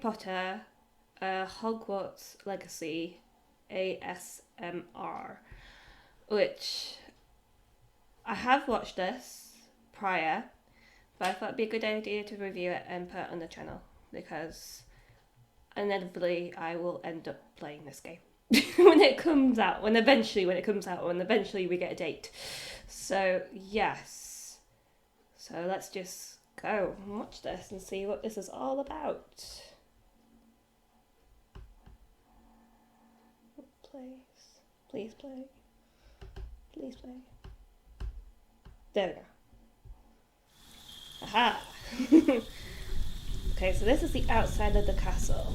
Potter Hogwarts Legacy ASMR, which I have watched this prior, but I thought it'd be a good idea to review it and put it on the channel because inevitably I will end up playing this game when it comes out, when eventually we get a date. So yes, so let's just go and watch this and see what this is all about. Please play. There we go. Aha! Okay, so this is the outside of the castle.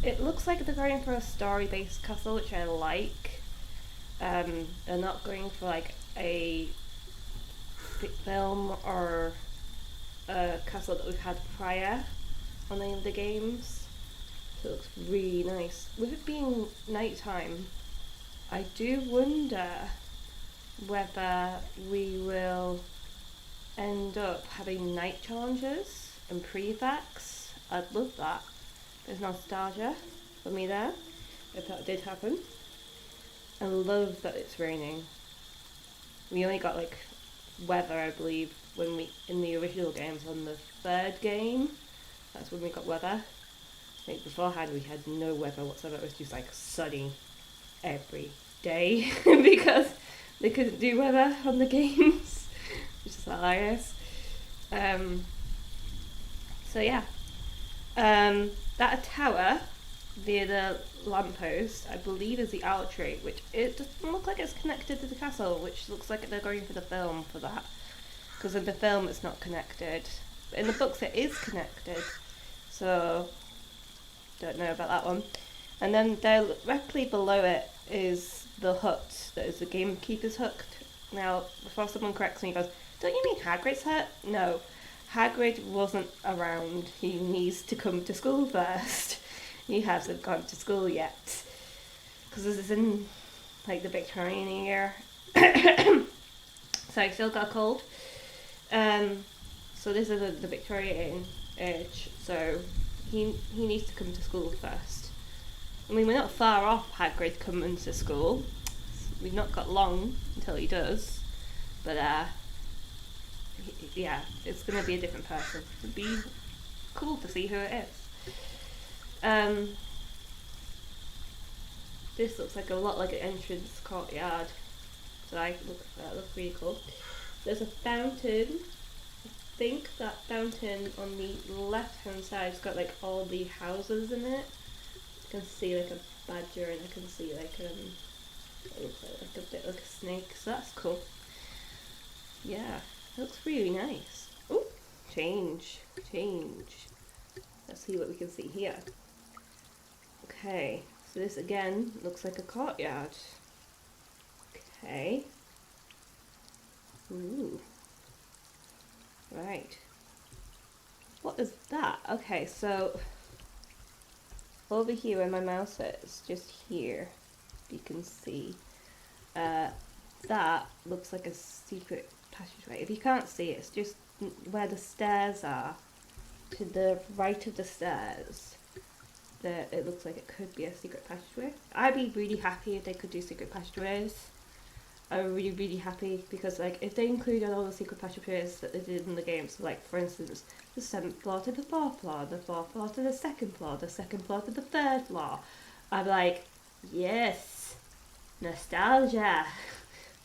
It looks like they're going for a story-based castle, which I like. They're not going for like a film or a castle that we've had prior on any of the games. So it looks really nice. With it being nighttime, I do wonder whether we will end up having night challenges and pre-vax. I'd love that. There's nostalgia for me there, if that did happen. I love that it's raining. We only got like weather, I believe, when we in the original games on the third game. That's when we got weather. I think beforehand we had no weather whatsoever. It was just like sunny every day because they couldn't do weather on the games, which is hilarious. So yeah, that tower via the lamppost, I believe, is the owl tree, which it doesn't look like it's connected to the castle, which looks like they're going for the film for that, because in the film it's not connected, but in the books it is connected, so don't know about that one. And then directly below it is the hut that is the gamekeeper's hut. Now, before someone corrects me and goes, don't you mean Hagrid's hut? No, Hagrid wasn't around. He needs to come to school first. He hasn't gone to school yet. Because this is in, like, the Victorian era. So I still got a cold. So this is the Victorian age. So he needs to come to school first. I mean, we're not far off Hagrid coming to school. We've not got long until he does. But, yeah, it's going to be a different person. It'd be cool to see who it is. This looks like a lot like an entrance courtyard. So that looks really cool. There's a fountain. I think that fountain on the left hand side's got like all the houses in it. I can see like a badger and I can see like it looks like a bit like a snake, so that's cool. Yeah, it looks really nice. Oh, change. Let's see what we can see here. Okay, so this again looks like a courtyard. Okay. Ooh. Right. What is that? Okay, so over here where my mouse is, just here, you can see, that looks like a secret passageway. If you can't see it, it's just where the stairs are. To the right of the stairs, it looks like it could be a secret passageway. I'd be really happy if they could do secret passageways. I'm really, really happy because, like, if they included all the secret passageways that they did in the game, so, like, for instance, the 7th floor to the 4th floor, the 4th floor to the 2nd floor, the 2nd floor to the 3rd floor, I'd be like, yes, nostalgia.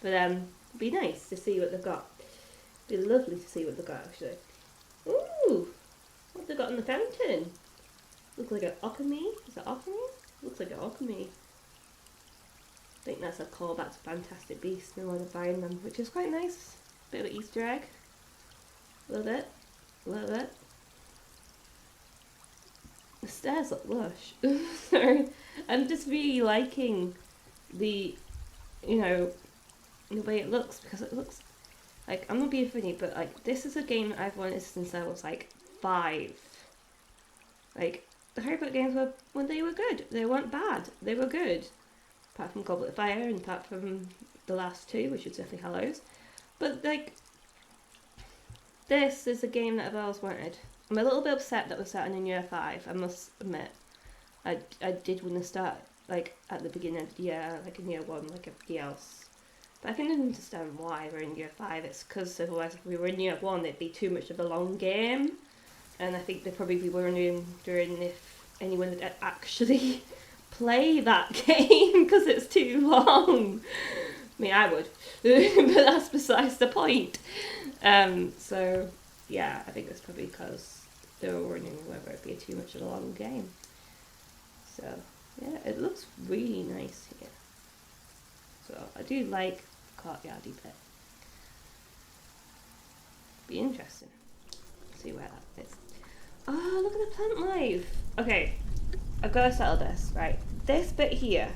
But it'd be nice to see what they've got. It'd be lovely to see what they've got, actually. Ooh, what have they got in the fountain? Looks like an alchemy. Is that alchemy? Looks like an alchemy. I think that's a callback to Fantastic Beasts and one of buying them, which is quite nice. Bit of an Easter egg. Love it. Love it. The stairs look lush. Sorry. I'm just really liking the, you know, the way it looks, because it looks like, I'm not being funny, but like, this is a game that I've wanted since I was like 5. Like, the Harry Potter games were, when they were good. They weren't bad. They were good. Apart from Goblet of Fire and apart from the last 2, which is Deathly Hallows. But, like, this is a game that I've always wanted. I'm a little bit upset that we're starting in year 5, I must admit. I did want to start like at the beginning of the year, like in year 1, like everybody else. But I can understand why we're in year 5. It's because otherwise if we were in year 1 it'd be too much of a long game. And I think they'd probably be wondering if anyone would actually play that game because it's too long. I mean, I would, but that's besides the point. So, yeah, I think it's probably because they were wondering whether it'd be too much of a long game. So, yeah, it looks really nice here. So, I do like the courtyardy bit. Be interesting. See where that is. Oh, look at the plant life. Okay, I've got to settle this, right? This bit here.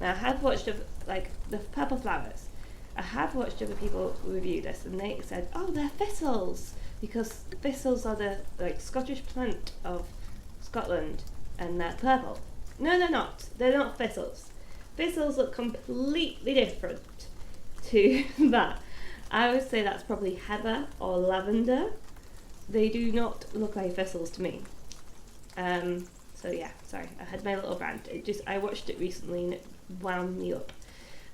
Now, I have watched, like, the purple flowers. I have watched other people review this, and they said, oh, they're thistles, because thistles are the, like, Scottish plant of Scotland, and they're purple. No, they're not. They're not thistles. Thistles look completely different to that. I would say that's probably heather or lavender. They do not look like thistles to me. So yeah, sorry, I had my little rant. I watched it recently and it wound me up.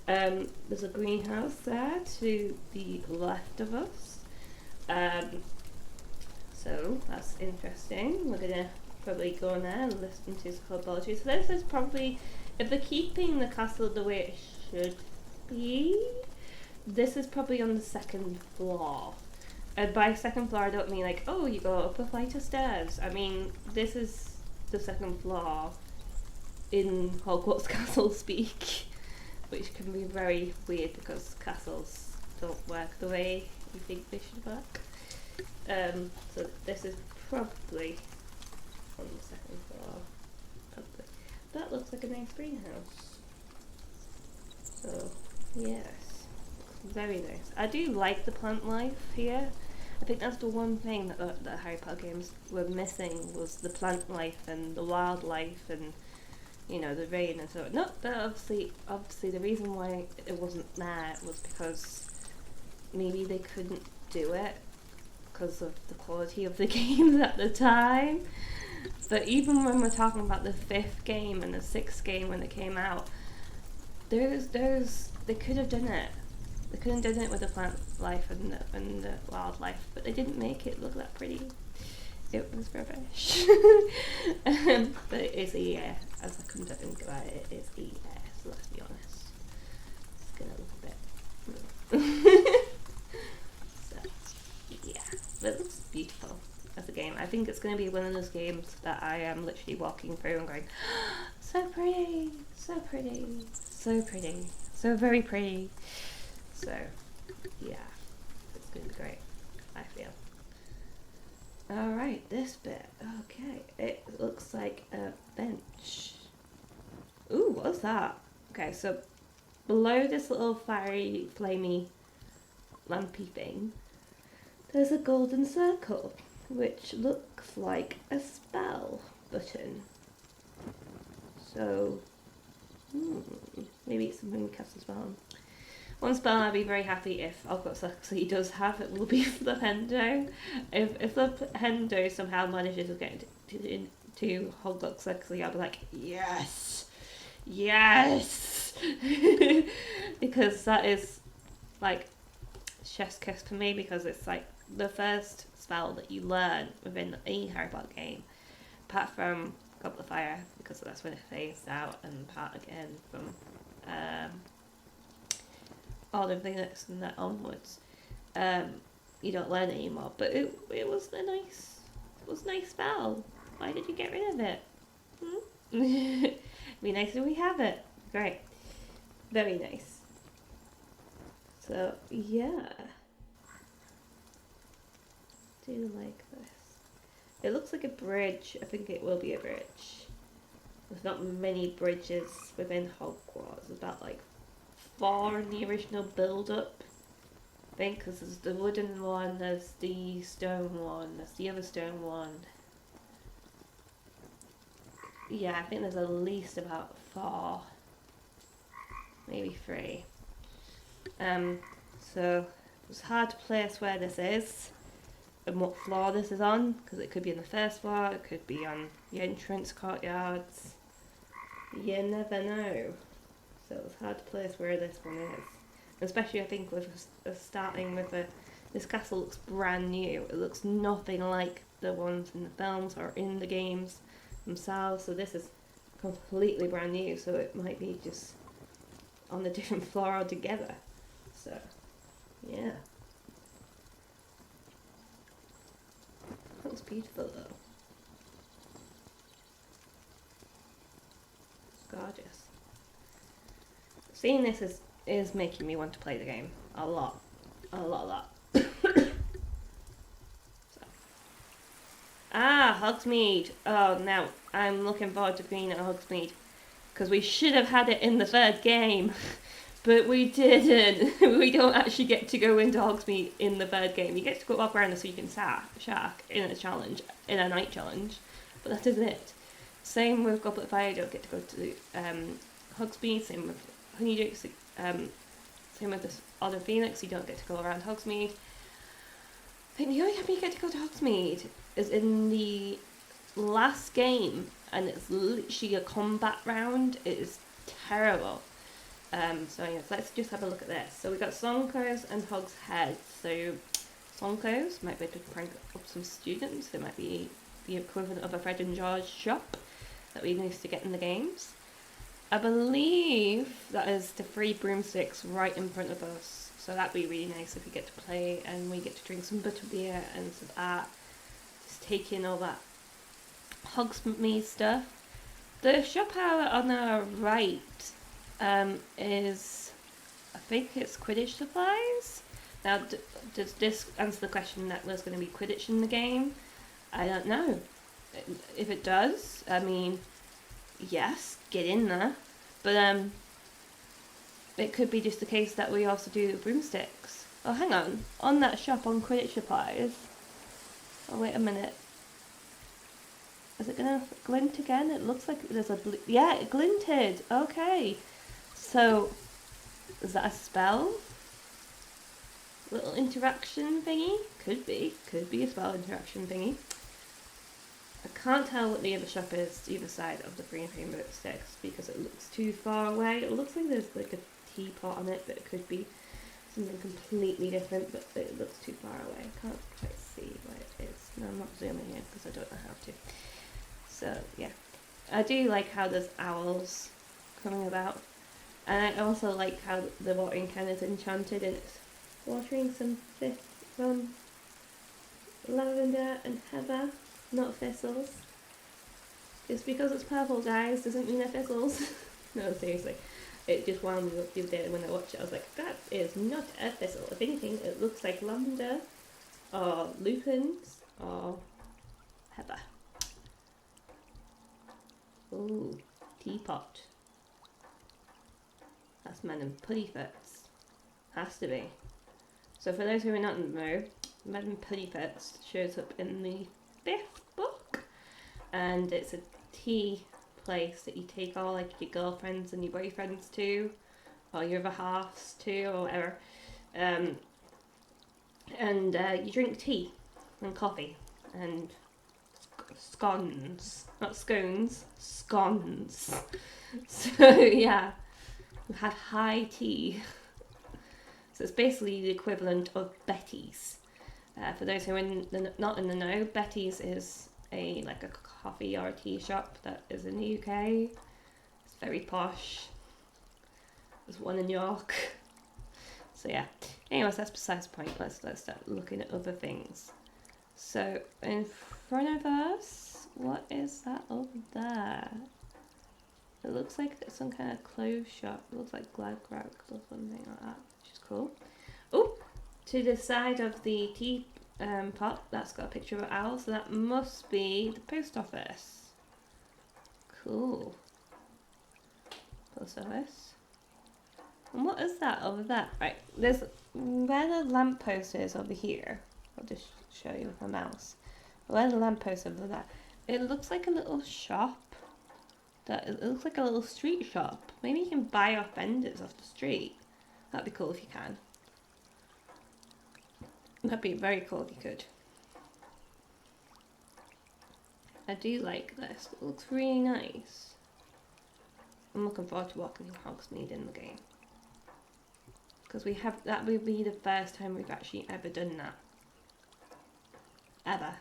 There's a greenhouse there to the left of us. So that's interesting. We're gonna probably go in there and listen to some poetry. So this is probably, if they're keeping the castle the way it should be, this is probably on the 2nd floor. By 2nd floor, I don't mean like, oh, you go up a flight of stairs. I mean, this is the 2nd floor in Hogwarts castle speak, which can be very weird because castles don't work the way you think they should work. So this is probably on the 2nd floor. Probably. That looks like a nice greenhouse. So, yes, very nice. I do like the plant life here. I think that's the one thing that the Harry Potter games were missing, was the plant life and the wildlife and, you know, the rain and so on. No, but obviously the reason why it wasn't there was because maybe they couldn't do it because of the quality of the games at the time. But even when we're talking about the 5th game and the 6th game when it came out, they could have done it. They could have done it with the plant life and the wildlife, but they didn't make it look that pretty. It was rubbish. But it is a year, as I come to think about it, it is a year, so let's be honest. It's gonna look a bit... So, yeah, but it looks beautiful as a game. I think it's going to be one of those games that I am literally walking through and going, so pretty, so pretty, so pretty, so very pretty. So, yeah, it's going to be great, I feel. Alright, this bit. Okay, it looks like a bench. Ooh, what's that? Okay, so below this little fiery, flamey, lampy thing, there's a golden circle, which looks like a spell button. So, maybe it's something we cast a spell on. One spell I'd be very happy if Hogwarts Legacy does have, it will be Flipendo. If Flipendo somehow manages to get into Hogwarts Legacy, I'll be like, yes! Yes! Because that is, like, chef's kiss for me, because it's, like, the first spell that you learn within any Harry Potter game, apart from Goblet of Fire, because that's when it phased out, and part again from all of the next and that onwards. You don't learn it anymore, but it was a nice spell. Why did you get rid of it? Be nice if we have it. Great, very nice. So yeah, do like this. It looks like a bridge. I think it will be a bridge. There's not many bridges within Hogwarts. There's about like 4 in the original build-up, I think, because there's the wooden one, there's the stone one, there's the other stone one. Yeah, I think there's at least about 4, maybe 3. So it's hard to place where this is, and what floor this is on, because it could be on the first floor, it could be on the entrance courtyards. You never know. So it's hard to place where this one is. Especially I think with starting with this castle looks brand new. It looks nothing like the ones in the films or in the games themselves. So this is completely brand new. So it might be just on a different floor altogether. So, yeah. Looks beautiful though. Gorgeous. Seeing this is making me want to play the game a lot. So. Hogsmeade. Oh, now I'm looking forward to being at Hogsmeade, because we should have had it in the third game, but we didn't. We don't actually get to go into Hogsmeade in the third game. You get to go walk around the Sleeping Shark in a challenge, in a night challenge, but that isn't it. Same with Goblet of Fire. You don't get to go to Hogsmeade. Same with Honeydew. Same with this Order Phoenix. You don't get to go around Hogsmeade. I think the only time you get to go to Hogsmeade is in the last game, and it's literally a combat round. It is terrible. So yes, let's just have a look at this. So we've got Sonkos and Hog's Head. So Sonkos might be able to prank up some students. It might be the equivalent of a Fred and George shop that we used to get in the games. I believe that is the 3 broomsticks right in front of us. So that'd be really nice if we get to play and we get to drink some butterbeer and some art. Just take in all that Hogsmeade stuff. The shop on our right is, I think it's Quidditch supplies. Now, does this answer the question that there's going to be Quidditch in the game? I don't know. If it does, I mean, yes, get in there. But it could be just the case that we also do the broomsticks. Oh, hang on that shop on Quidditch supplies. Oh, wait a minute. Is it gonna glint again? It looks like there's a yeah, it glinted. Okay. So, is that a spell? Little interaction thingy? Could be a spell interaction thingy. I can't tell what the other shop is either side of the 3 and 3 broomsticks because it looks too far away. It looks like there's like a teapot on it, but it could be something completely different, but it looks too far away. I can't quite see where it is. No, I'm not zooming in because I don't know how to. So, yeah. I do like how there's owls coming about. And I also like how the watering can is enchanted and it's watering some lavender and heather, not thistles. Just because it's purple, guys, doesn't mean they're thistles. No, seriously. It just wound me up the other day when I watched it. I was like, that is not a thistle. If anything, it looks like lavender or lupins or heather. Ooh, teapot. That's Madame Puddyfoots. Has to be. So for those who are not in the know, Madame Puddyfoots shows up in the 5th book. And it's a tea place that you take all like your girlfriends and your boyfriends to, or your other halves to, or whatever. You drink tea and coffee and scones, not scones, scones. So yeah, we have high tea. So it's basically the equivalent of Betty's. For those who are not in the know, Betty's is a coffee or a tea shop that is in the UK. It's very posh. There's one in York. So yeah. Anyways, that's besides the point. Let's start looking at other things. So in front of us, what is that over there? It looks like it's some kind of clothes shop. It looks like Gladgrog or something like that, which is cool. Oh, to the side of the tea pot, that's got a picture of an owl, so that must be the post office. Cool. Post office. And what is that over there? Right, there's where the lamppost is over here. I'll just show you with my mouse. Where the lamppost over there. It looks like a little shop. It looks like a little street shop. Maybe you can buy off vendors off the street. That'd be cool if you can. That'd be very cool if you could. I do like this. It looks really nice. I'm looking forward to walking in Hogsmeade in the game. Because that will be the first time we've actually ever done that. Ever.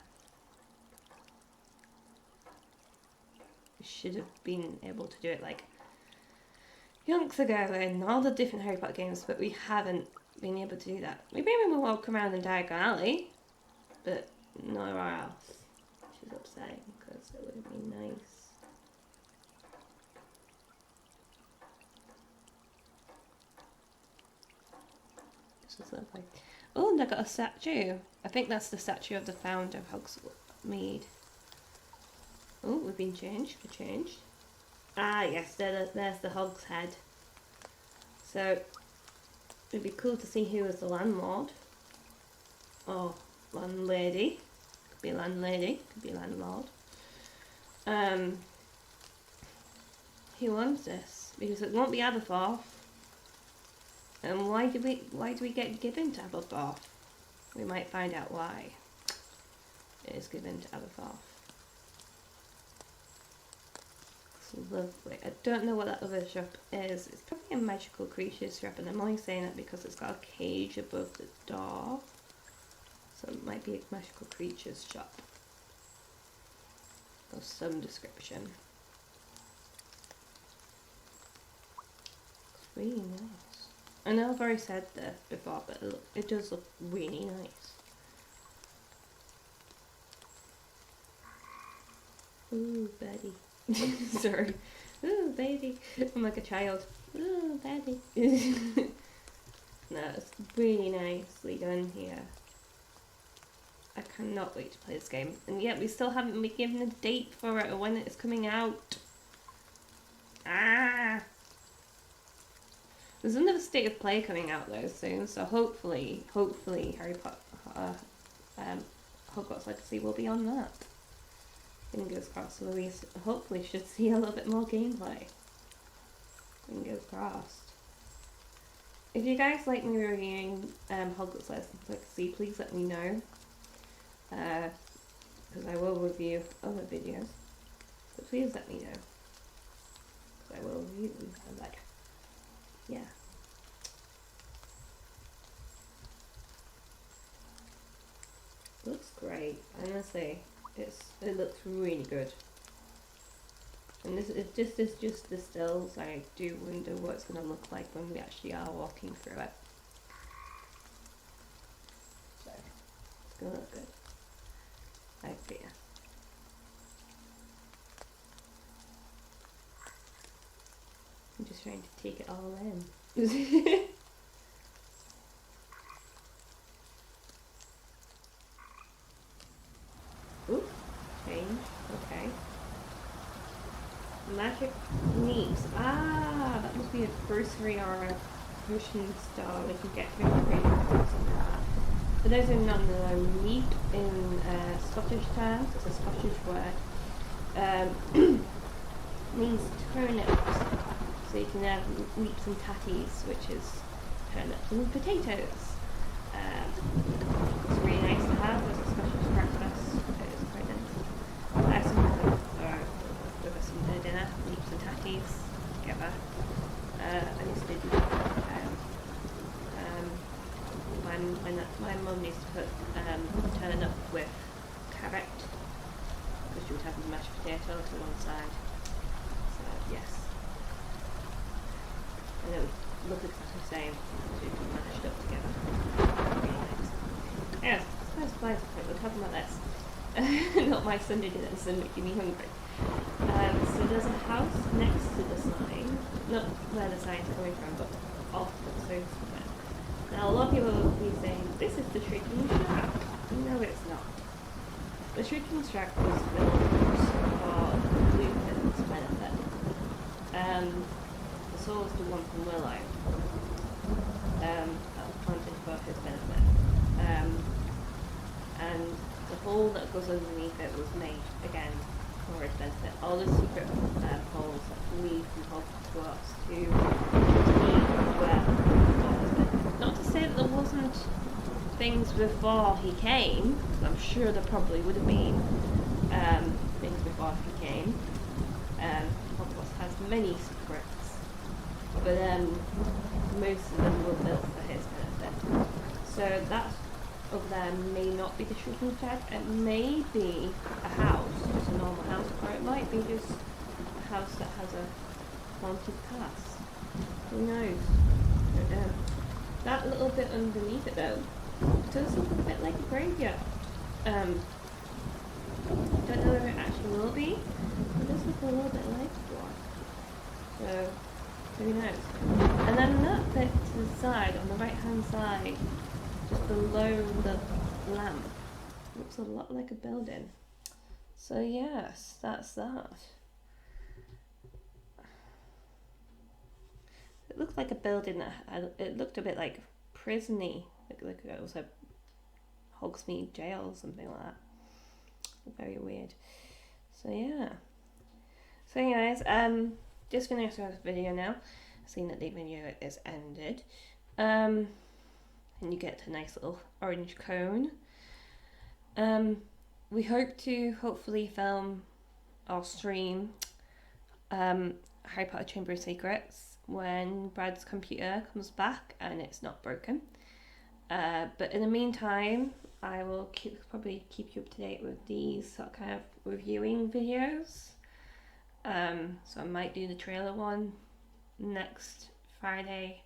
We should have been able to do it like yonks ago in all the different Harry Potter games, but we haven't been able to do that. Maybe we will walk around in Diagon Alley, but nowhere else. Which is upsetting because it would have been nice. This is lovely. Oh, and I got a statue. I think that's the statue of the founder of Hogsmeade. Oh, we've been changed for change. Ah, yes, there's the Hog's head. So, it'd be cool to see who was the landlord. Or landlady. Could be a landlady, could be a landlord. Who owns this? Because it won't be Aberforth. And why do we get given to Aberforth? We might find out why it is given to Aberforth. It's lovely. I don't know what that other shop is. It's probably a magical creatures shop, and I'm only saying that because it's got a cage above the door. So it might be a magical creatures shop of some description. It's really nice. I know I've already said this before, but it does look really nice. Ooh, Betty. Sorry. Ooh, baby. I'm like a child. Ooh, Betty. No, it's really nicely done here. I cannot wait to play this game. And yet we still haven't been given a date for it or when it's coming out. Ah! There's another State of Play coming out though soon, so hopefully Harry Potter, Hogwarts Legacy will be on that. Fingers crossed, so we hopefully should see a little bit more gameplay. Fingers crossed. If you guys like me reviewing Hogwarts Legacy, please let me know. Because I will review other videos. But please let me know. Because I will review them. Yeah. Looks great, honestly. It looks really good. And this is just the stills. I do wonder what it's going to look like when we actually are walking through it. So, it's going to look good. I fear. I'm just trying to take it all in. Ooh, change. Okay. Magic needs. Ah, that must be a grocery or a potion store we can get for free or something like that. For those who don't know, meat in Scottish terms, it's a Scottish word, means turnips. So you can have leaps and tatties, which is turnips and potatoes. It's really nice to have as a Scottish breakfast. It is quite nice. I have some with us some dinner, leaps and tatties together. I used to do that. My mum used to put turnip with carrot, because she would have the mashed potatoes to one side. So yes. And it would look exactly the same as if it mashed up together. Really nice. Yes, supplies we're talking about this. Not my Sunday dinner, it's making me hungry. So there's a house next to the sign, not where the sign's coming from, but off the sofa from it. Now a lot of people will be saying, this is the Shrieking Shack. No, it's not. The Shrieking Shack was built for Lupin's benefit. So was the one from Willow. Planted for his benefit. And the hole that goes underneath it was made, again, for his benefit. All the secret holes that lead from Hogwarts to where for his benefit. Not to say that there wasn't things before he came, I'm sure there probably would have been things RPG game. Hogwarts has many secrets, but most of them were built for his benefit. So that over there may not be the shooting shed. It may be a house, just a normal house, or it might be just a house that has a haunted past. Who knows? But, that little bit underneath it though does look a bit like a graveyard. Don't know whether it actually will be, but it does look a little bit like one. So who knows? And then that bit to the side, on the right hand side, just below the lamp, looks a lot like a building. So yes, that's that. It looked like a building that it looked a bit like prison-y, like it was a Hogsmeade jail or something like that. Very weird. So yeah. So anyways, just finished this video now. Seeing that the video is ended. And you get a nice little orange cone. We hope to hopefully film or stream Harry Potter Chamber of Secrets when Brad's computer comes back and it's not broken. But in the meantime, I will probably keep you up to date with these sort of kind of reviewing videos. So I might do the trailer one next Friday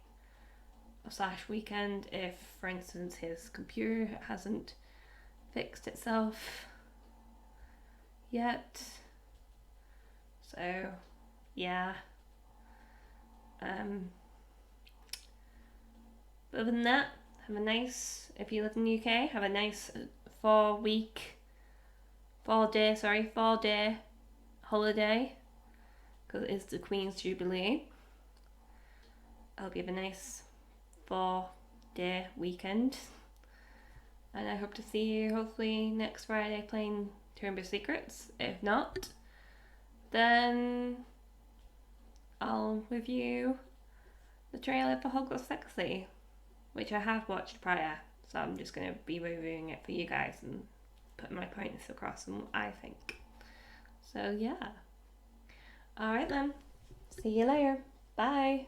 / weekend if, for instance, his computer hasn't fixed itself yet. So yeah. But other than that, have a nice, if you live in the UK, have a nice 4-day holiday, because it is the Queen's Jubilee. I hope you have a nice 4-day weekend, and I hope to see you hopefully next Friday playing Chamber of Secrets. If not, then I'll review the trailer for Hogwarts Legacy, which I have watched prior, so I'm just going to be reviewing it for you guys and putting my points across and what I think. So yeah. Alright then, see you later. Bye.